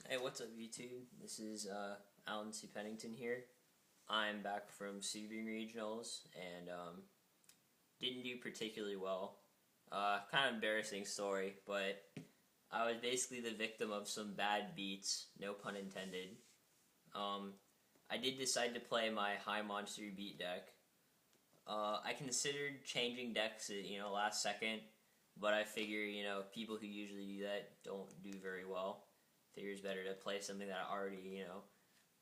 Hey, what's up YouTube? This is Alan C. Pennington here. I'm back from Sebring Regionals and didn't do particularly well. Kind of embarrassing story, but I was basically the victim of some bad beats, no pun intended. I did decide to play my high monster beat deck. I considered changing decks at last second, but I figure people who usually do that don't do very well. Figures better to play something that I already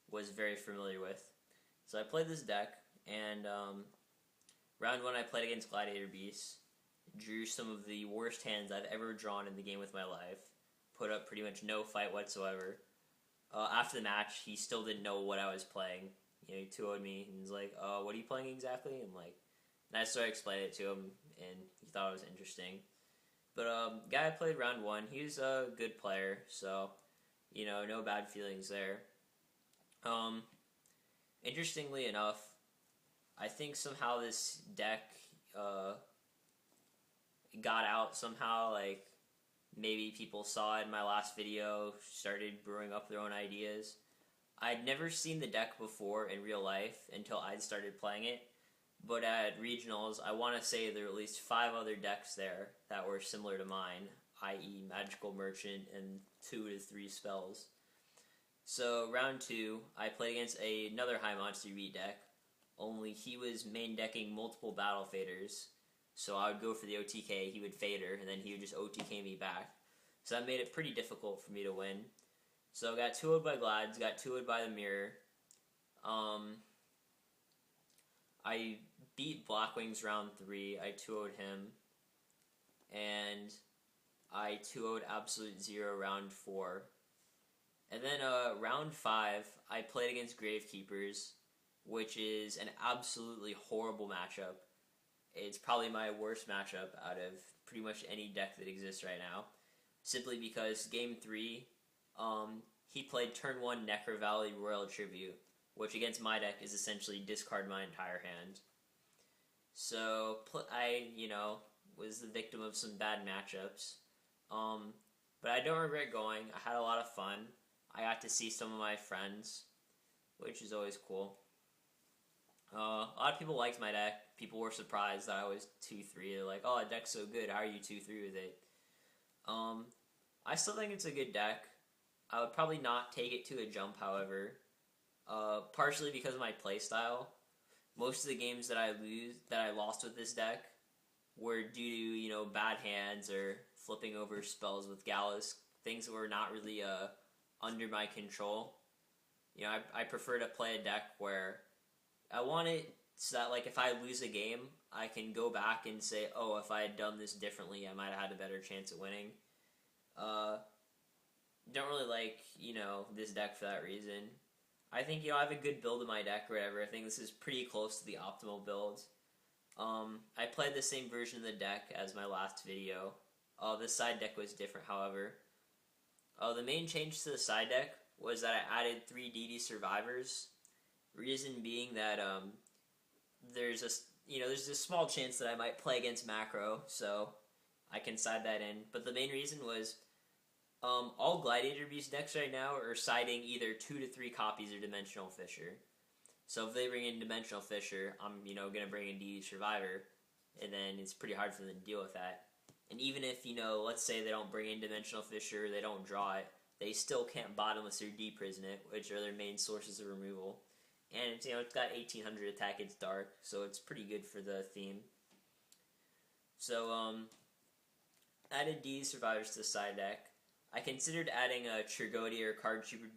was very familiar with. So I played this deck, and round one I played against Gladiator Beasts. Drew some of the worst hands I've ever drawn in the game with my life. Put up pretty much no fight whatsoever. After the match, he still didn't know what I was playing. He 2-0'd me, and he's like, what are you playing exactly? And I started explaining it to him, and he thought it was interesting. But guy I played round one, he was a good player, so no bad feelings there. Interestingly enough, I think somehow this deck got out somehow, maybe people saw it in my last video, started brewing up their own ideas. I'd never seen the deck before in real life until I started playing it, but at Regionals, I want to say there were at least 5 other decks there that were similar to mine, i.e. Magical Merchant and 2 to 3 spells. So round 2, I played against another high monster beat deck, only he was main decking multiple battle faders. So I would go for the OTK, he would fader, and then he would just OTK me back. So that made it pretty difficult for me to win. So I got 2-0'd by Glads, got 2-0'd by the Mirror. I beat Blackwings round 3, I 2-0'd him. And I 2-0'd Absolute Zero round 4. And then round 5, I played against Gravekeepers, which is an absolutely horrible matchup. It's probably my worst matchup out of pretty much any deck that exists right now. Simply because game 3, he played turn 1 Necro Valley Royal Tribute, which against my deck is essentially discard my entire hand. So I, was the victim of some bad matchups. But I don't regret going. I had a lot of fun. I got to see some of my friends, which is always cool. A lot of people liked my deck. People were surprised that I was 2-3. They're like, oh, that deck's so good. How are you 2-3 with it? I still think it's a good deck. I would probably not take it to a jump, however. Partially because of my playstyle. Most of the games that I lost with this deck were due to, bad hands or flipping over spells with Gallus. Things that were not really under my control. I prefer to play a deck where I want it so that, if I lose a game, I can go back and say, oh, if I had done this differently, I might have had a better chance at winning. Don't really like, this deck for that reason. I think, I have a good build in my deck or whatever. I think this is pretty close to the optimal build. I played the same version of the deck as my last video. The side deck was different, however. The main change to the side deck was that I added 3 DD survivors. Reason being that there's a small chance that I might play against macro, so I can side that in. But the main reason was all Gladiator Beast decks right now are siding either 2 to 3 copies of Dimensional Fisher. So if they bring in Dimensional Fisher, I'm gonna bring in DD Survivor, and then it's pretty hard for them to deal with that. And even if, let's say they don't bring in Dimensional Fisher, they don't draw it, they still can't bottomless or deprison it, which are their main sources of removal. And it's, it's got 1800 attack, it's dark, so it's pretty good for the theme. So, added D survivors to the side deck. I considered adding a Trigodi or Card Trooper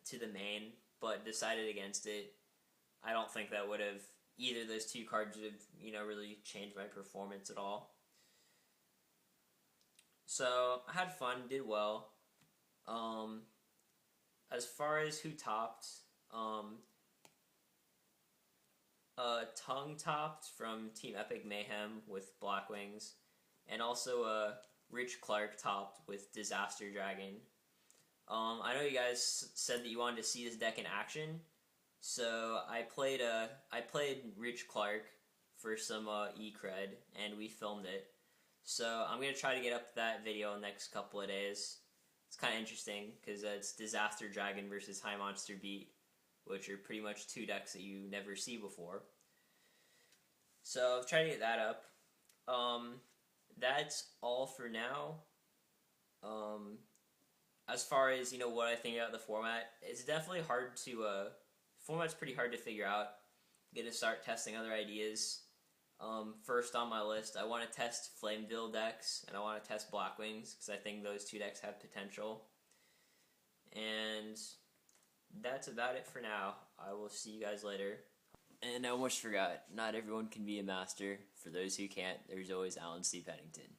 to the main, but decided against it. I don't think that would have, either of those 2 cards would have, really changed my performance at all. So, I had fun, did well. As far as who topped, Tongue topped from Team Epic Mayhem with Blackwings, and also Rich Clark topped with Disaster Dragon. I know you guys said that you wanted to see this deck in action, so I played Rich Clark for some E-Cred, and we filmed it. So I'm going to try to get up that video in the next couple of days. It's kind of interesting because it's Disaster Dragon versus High Monster Beat, which are pretty much two decks that you never see before. So I've tried to get that up. That's all for now. As far as, what I think about the format, it's definitely hard to, format's pretty hard to figure out. I'm gonna start testing other ideas. First on my list, I want to test Flameville decks, and I want to test Blackwings, because I think those two decks have potential. And that's about it for now. I will see you guys later. And I almost forgot, not everyone can be a master. For those who can't, there's always Alan C. Pennington.